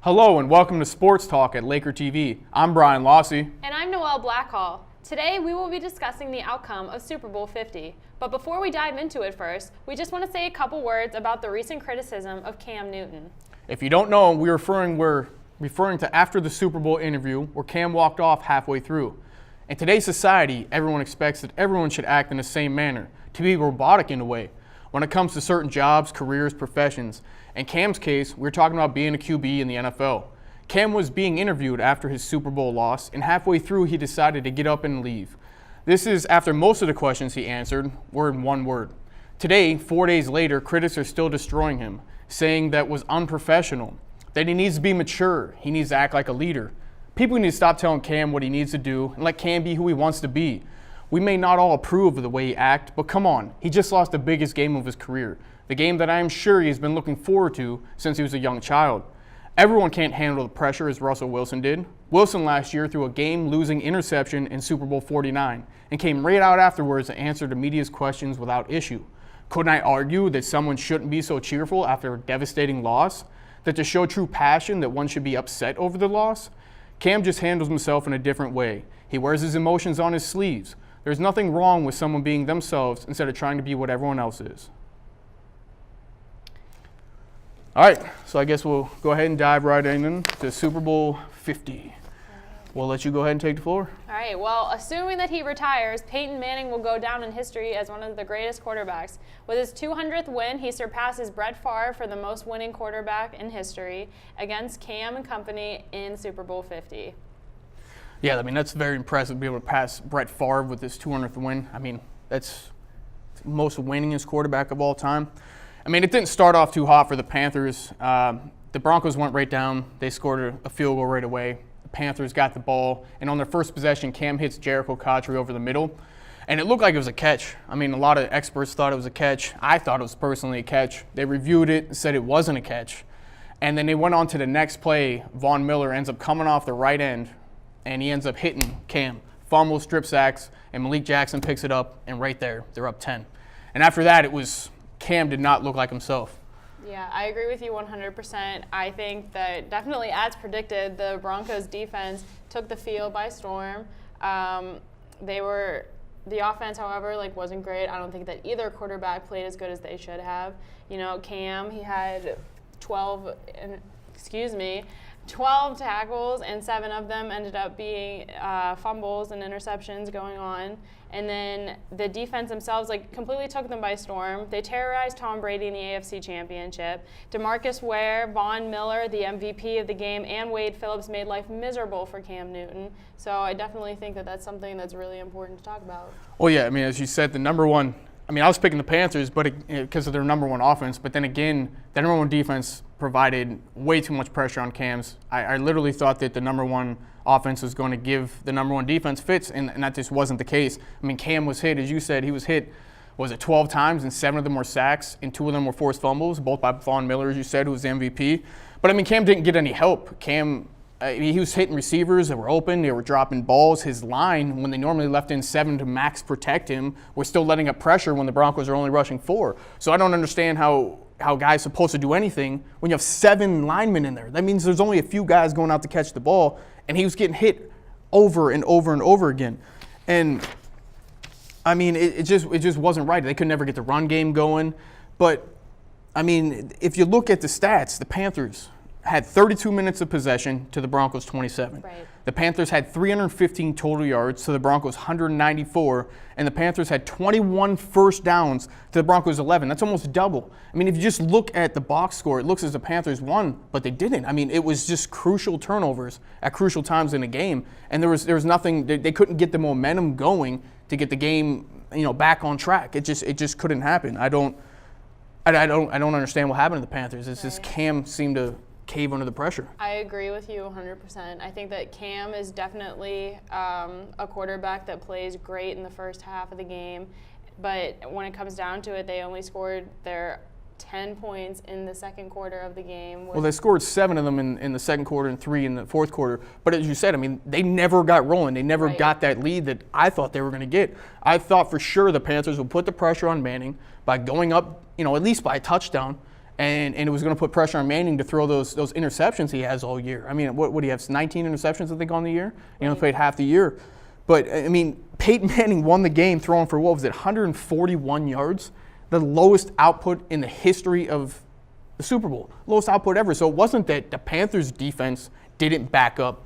Hello and welcome to Sports Talk at Laker TV. I'm Brian Lossy. And I'm Noelle Blackhall. Today we will be discussing the outcome of Super Bowl 50. But before we dive into it first, we just want to say a couple words about the recent criticism of Cam Newton. If you don't know, we're referring to after the Super Bowl interview where Cam walked off halfway through. In today's society, everyone expects that everyone should act in the same manner, to be robotic in a way, when it comes to certain jobs, careers, professions. In Cam's case, we're talking about being a QB in the NFL. Cam was being interviewed after his Super Bowl loss, and halfway through he decided to get up and leave. This is after most of the questions he answered were in one word. Today, 4 days later, critics are still destroying him, saying that was unprofessional, that he needs to be mature, he needs to act like a leader. People need to stop telling Cam what he needs to do and let Cam be who he wants to be. We may not all approve of the way he acts, but come on, he just lost the biggest game of his career. The game that I am sure he's been looking forward to since he was a young child. Everyone can't handle the pressure as Russell Wilson did. Wilson last year threw a game-losing interception in Super Bowl 49 and came right out afterwards to answer the media's questions without issue. Couldn't I argue that someone shouldn't be so cheerful after a devastating loss? That to show true passion that one should be upset over the loss? Cam just handles himself in a different way. He wears his emotions on his sleeves. There's nothing wrong with someone being themselves instead of trying to be what everyone else is. All right, so I guess we'll go ahead and dive right into Super Bowl 50. We'll let you go ahead and take the floor. All right, well, assuming that he retires, Peyton Manning will go down in history as one of the greatest quarterbacks. With his 200th win, he surpasses Brett Favre for the most winning quarterback in history against Cam and company in Super Bowl 50. Yeah, I mean, that's very impressive to be able to pass Brett Favre with his 200th win. I mean, that's the most winningest quarterback of all time. I mean, it didn't start off too hot for the Panthers. The Broncos went right down. They scored a field goal right away. The Panthers got the ball, and on their first possession, Cam hits Jericho Cotchery over the middle, and it looked like it was a catch. I mean, a lot of experts thought it was a catch. I thought it was personally a catch. They reviewed it and said it wasn't a catch, and then they went on to the next play. Von Miller ends up coming off the right end, and he ends up hitting Cam. Fumble, strip sacks, and Malik Jackson picks it up, and right there, they're up 10. And after that, Cam did not look like himself. Yeah, I agree with you 100%. I think that definitely, as predicted, the Broncos defense took the field by storm. The offense, however, wasn't great. I don't think that either quarterback played as good as they should have. You know, Cam, he had 12 tackles, and 7 of them ended up being fumbles and interceptions going on. And then the defense themselves completely took them by storm. They terrorized Tom Brady in the AFC Championship. DeMarcus Ware, Von Miller, the MVP of the game, and Wade Phillips made life miserable for Cam Newton. So I definitely think that that's something that's really important to talk about. Well, yeah, I mean, as you said, the number one, I mean, I was picking the Panthers because of their number one offense, but then again, the number one defense provided way too much pressure on Cam's. I literally thought that the number one offense was going to give the number one defense fits, and that just wasn't the case. I mean, Cam was hit, as you said, he was hit, 12 times, and 7 of them were sacks, and 2 of them were forced fumbles, both by Von Miller, as you said, who was the MVP. But, I mean, Cam didn't get any help. Cam, he was hitting receivers that were open, they were dropping balls. His line, when they normally left in 7 to max protect him, was still letting up pressure when the Broncos are only rushing 4. So I don't understand how guys are supposed to do anything when you have 7 linemen in there. That means there's only a few guys going out to catch the ball, and he was getting hit over and over and over again. And, I mean, it just wasn't right. They could never get the run game going. But, I mean, if you look at the stats, the Panthers had 32 minutes of possession to the Broncos 27. Right. The Panthers had 315 total yards to the Broncos 194, and the Panthers had 21 first downs to the Broncos 11. That's almost double. I mean, if you just look at the box score, it looks as the Panthers won, but they didn't. I mean, it was just crucial turnovers at crucial times in the game, and there was nothing. They couldn't get the momentum going to get the game, back on track. It just couldn't happen. I don't understand what happened to the Panthers. It's just Cam seemed to cave under the pressure. I agree with you 100%. I think that Cam is definitely a quarterback that plays great in the first half of the game, but when it comes down to it, they only scored their 10 points in the second quarter of the game. Well, they scored 7 of them in the second quarter and 3 in the fourth quarter. But as you said, I mean, they never got rolling. They never got that lead that I thought they were going to get. I thought for sure the Panthers would put the pressure on Manning by going up, at least by a touchdown, and it was going to put pressure on Manning to throw those interceptions he has all year. I mean, what do you have? 19 interceptions, I think, on the year. He only played half the year. But, I mean, Peyton Manning won the game throwing for, what was it, 141 yards? The lowest output in the history of the Super Bowl. Lowest output ever. So it wasn't that the Panthers' defense didn't back up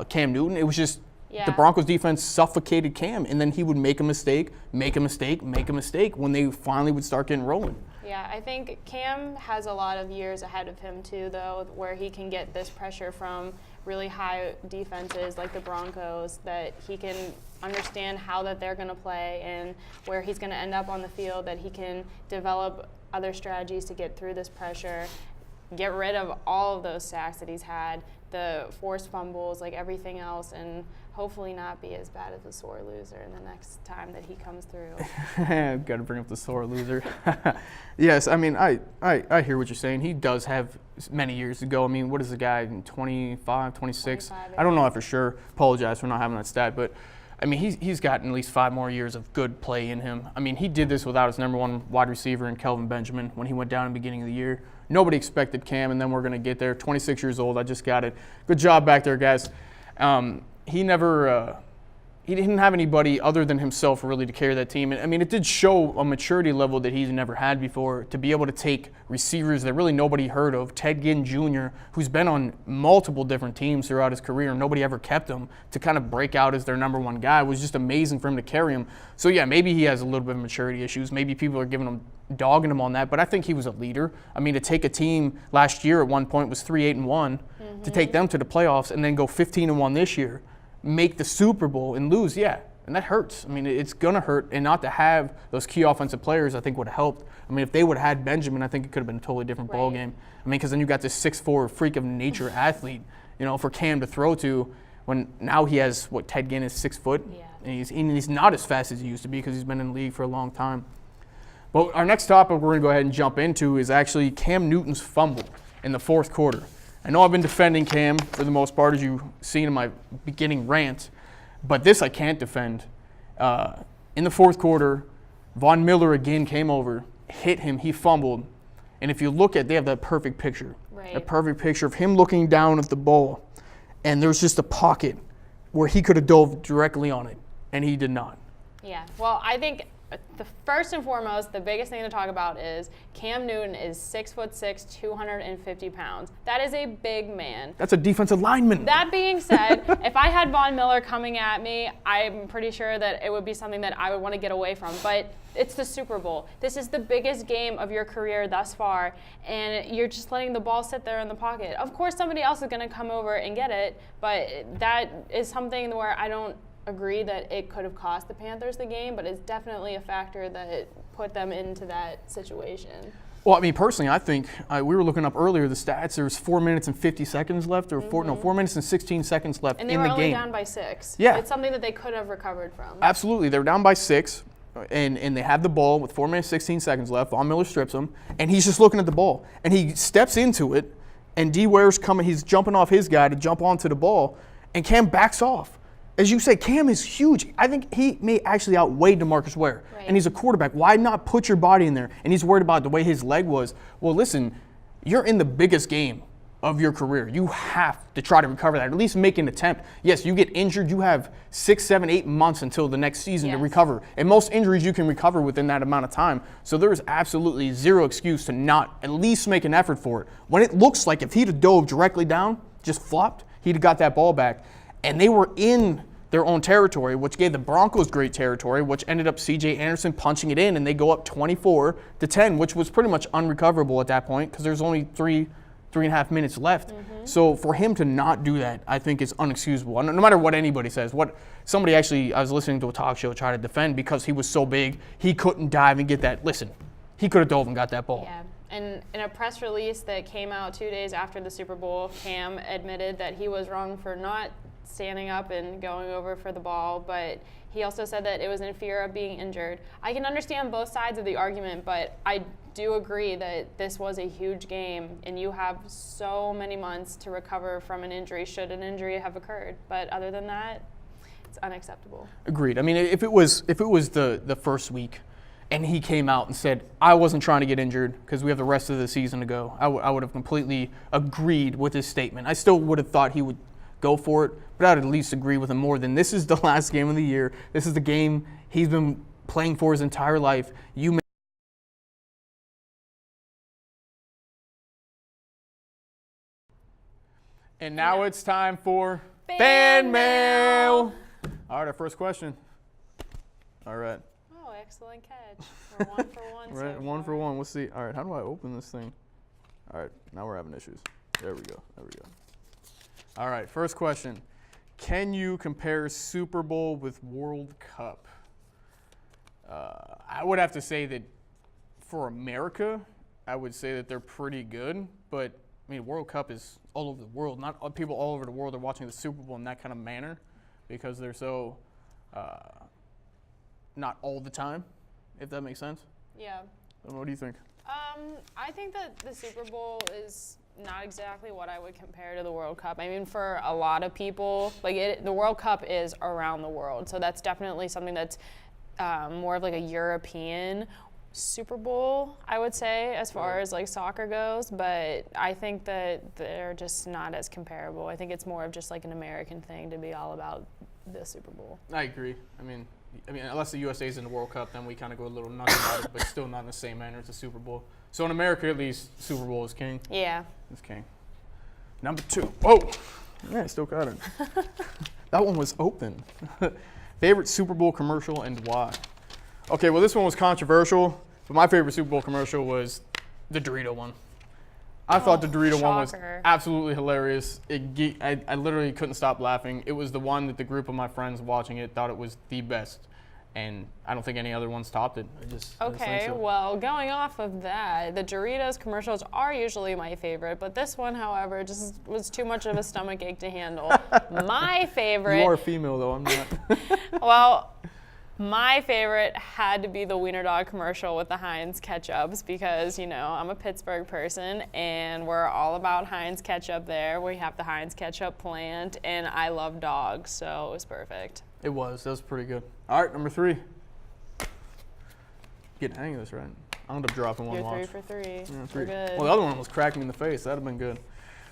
Cam Newton. It was just the Broncos' defense suffocated Cam, and then he would make a mistake when they finally would start getting rolling. Yeah, I think Cam has a lot of years ahead of him too, though, where he can get this pressure from really high defenses like the Broncos, that he can understand how that they're going to play and where he's going to end up on the field, that he can develop other strategies to get through this pressure, get rid of all of those sacks that he's had, the forced fumbles, like everything else, and hopefully not be as bad as a sore loser in the next time that he comes through. I've got to bring up the sore loser. Yes, I mean, I hear what you're saying. He does have many years to go. I mean, what is the guy, 25, 26? 25, I don't know that for sure. Apologize for not having that stat, but I mean, he's gotten at least 5 more years of good play in him. I mean, he did this without his number 1 wide receiver in Kelvin Benjamin when he went down in the beginning of the year. Nobody expected Cam, and then we're going to get there. 26 years old. I just got it. Good job back there, guys. He didn't have anybody other than himself really to carry that team. And I mean, it did show a maturity level that he's never had before, to be able to take receivers that really nobody heard of. Ted Ginn Jr., who's been on multiple different teams throughout his career, and nobody ever kept him, to kind of break out as their number 1 guy was just amazing for him to carry him. So yeah, maybe he has a little bit of maturity issues. Maybe people are dogging him on that, but I think he was a leader. I mean, to take a team last year at one point was 3-8-1, to take them to the playoffs and then go 15-1 this year, make the Super Bowl and lose, yeah, and that hurts. I mean, it's going to hurt, and not to have those key offensive players, I think would have helped. I mean, if they would have had Benjamin, I think it could have been a totally different ball game. I mean, because then you got this 6'4" freak of nature athlete, for Cam to throw to, when now he has, Ted Ginn is 6 foot, and he's not as fast as he used to be because he's been in the league for a long time. But our next topic we're going to go ahead and jump into is actually Cam Newton's fumble in the 4th quarter. I know I've been defending Cam for the most part, as you've seen in my beginning rant, but this I can't defend. In the 4th quarter, Von Miller again came over, hit him, he fumbled, and if you look at, they have that perfect picture, a perfect picture of him looking down at the ball, and there's just a pocket where he could have dove directly on it, and he did not. Yeah, well, I think the first and foremost, the biggest thing to talk about is Cam Newton is 6'6", 250 pounds. That is a big man. That's a defensive lineman. That being said, if I had Von Miller coming at me, I'm pretty sure that it would be something that I would want to get away from. But it's the Super Bowl. This is the biggest game of your career thus far, and you're just letting the ball sit there in the pocket. Of course, somebody else is going to come over and get it, but that is something where I don't agree that it could have cost the Panthers the game, but it's definitely a factor that put them into that situation. Well, I mean, personally, I think we were looking up earlier the stats. There's 4 minutes and 50 seconds left, or 4 minutes and 16 seconds left in the game. And they were only down by 6. Yeah. It's something that they could have recovered from. Absolutely. They were down by 6, and they have the ball with 4 minutes, 16 seconds left. Von Miller strips him, and he's just looking at the ball. And he steps into it, and D. Ware's coming. He's jumping off his guy to jump onto the ball, and Cam backs off. As you say, Cam is huge. I think he may actually outweigh DeMarcus Ware. And he's a quarterback. Why not put your body in there? And he's worried about the way his leg was. Well, listen, you're in the biggest game of your career. You have to try to recover that, at least make an attempt. Yes, you get injured. You have 6, 7, 8 months until the next season to recover. And most injuries you can recover within that amount of time. So there is absolutely zero excuse to not at least make an effort for it. When it looks like if he'd have dove directly down, just flopped, he'd have got that ball back. And they were in their own territory, which gave the Broncos great territory, which ended up C.J. Anderson punching it in, and they go up 24-10, which was pretty much unrecoverable at that point because there's only 3.5 minutes left. So for him to not do that, I think is unexcusable. No matter what anybody says. Somebody actually, I was listening to a talk show try to defend because he was so big, he couldn't dive and get that. Listen, he could have dove and got that ball. Yeah. And in a press release that came out 2 days after the Super Bowl, Cam admitted that he was wrong for not standing up and going over for the ball, but he also said that it was in fear of being injured. I can understand both sides of the argument, but I do agree that this was a huge game, and you have so many months to recover from an injury should an injury have occurred. But other than that, it's unacceptable. Agreed. I mean, if it was the first week, and he came out and said, I wasn't trying to get injured because we have the rest of the season to go, I would have completely agreed with his statement. I still would have thought he would go for it, but I would at least agree with him more than this is the last game of the year. This is the game he's been playing for his entire life. And now it's time for Fan Mail. All right, our first question. All right. Oh, excellent catch. We're 1 for 1 Right, so 1 for far. 1. Let's see. All right, how do I open this thing? All right, now we're having issues. There we go. All right, first question. Can you compare Super Bowl with World Cup? I would have to say that for America, I would say that they're pretty good, but I mean, World Cup is all over the world. Not people all over the world are watching the Super Bowl in that kind of manner because they're so not all the time, if that makes sense. Yeah. What do you think? I think that the Super Bowl is not exactly what I would compare to the World Cup. I mean, for a lot of people, the World Cup is around the world, so that's definitely something that's more of like a European Super Bowl, I would say, as far as like soccer goes, but I think that they're just not as comparable. I think it's more of just like an American thing to be all about the Super Bowl. I agree. I mean, unless the USA is in the World Cup, then we kind of go a little nuts about it, but still not in the same manner as the Super Bowl. So in America, at least, Super Bowl is king. Yeah. It's king. Number 2. Whoa! Yeah, I still got it. That one was open. Favorite Super Bowl commercial and why? Okay, well, this one was controversial, but my favorite Super Bowl commercial was the Dorito one. I thought the Dorito one was shocker. absolutely hilarious. I literally couldn't stop laughing. It was the one that the group of my friends watching it thought it was the best, and I don't think any other ones topped it. I just think Okay, so. well, going off of that, the Doritos commercials are usually my favorite, but this one, however, just was too much of a stomach ache to handle. My favorite. You are a female, though. I'm not. Well, my favorite had to be the Wiener Dog commercial with the Heinz ketchups because, I'm a Pittsburgh person and we're all about Heinz ketchup there. We have the Heinz ketchup plant and I love dogs, so it was perfect. It was. That was pretty good. All right, number 3. Get the hang of this, right? I'll end up dropping one You're watch. 3 for 3. Yeah, We're 3. good. Well, the other one was cracking me in the face. That'd have been good.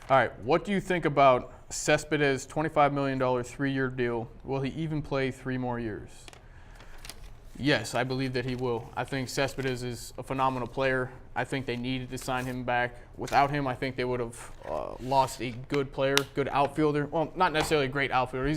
All right, what do you think about Cespedes' $25 million 3-year deal? Will he even play 3 more years? Yes, I believe that he will. I think Cespedes is a phenomenal player. I think they needed to sign him back. Without him, I think they would have lost a good player, good outfielder. Well, not necessarily a great outfielder.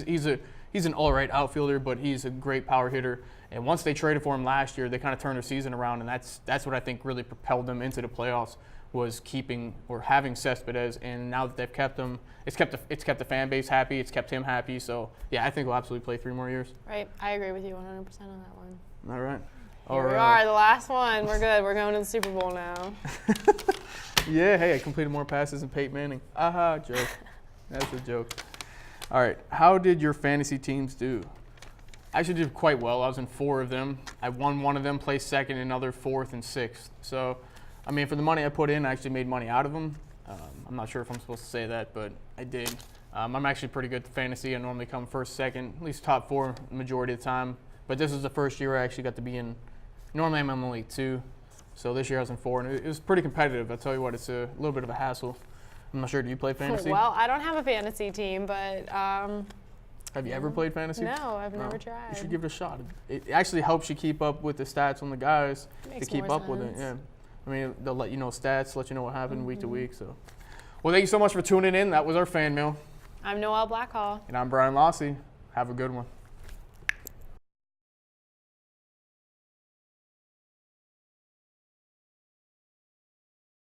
He's an all-right outfielder, but he's a great power hitter. And once they traded for him last year, they kind of turned their season around, and that's what I think really propelled them into the playoffs, was keeping or having Cespedes. And now that they've kept him, it's kept the fan base happy. It's kept him happy. So yeah, I think he'll absolutely play 3 more years. Right, I agree with you 100% on that one. All right. Here we are, the last one. We're good. We're going to the Super Bowl now. Yeah, hey, I completed more passes than Peyton Manning. Aha, joke. That's a joke. All right, how did your fantasy teams do? I actually did quite well. I was in 4 of them. I won 1 of them, placed second, another 4th and 6th. So, I mean, for the money I put in, I actually made money out of them. I'm not sure if I'm supposed to say that, but I did. I'm actually pretty good at fantasy. I normally come first, second, at least top 4 the majority of the time. But this was the first year I actually got to be in. Normally I'm only 2, so this year I was in 4, and it was pretty competitive. I'll tell you what, it's a little bit of a hassle. I'm not sure. Do you play fantasy? Well, I don't have a fantasy team, but Have you ever played fantasy? no, I've never tried. You should give it a shot. It actually helps you keep up with the stats on the guys Makes to keep more up with it. sense. Yeah, I mean they'll let you know stats, let you know what happened week to week. So, well, thank you so much for tuning in. That was our fan mail, I'm Noelle Blackhall. and I'm Brian Lossy. Have a good one.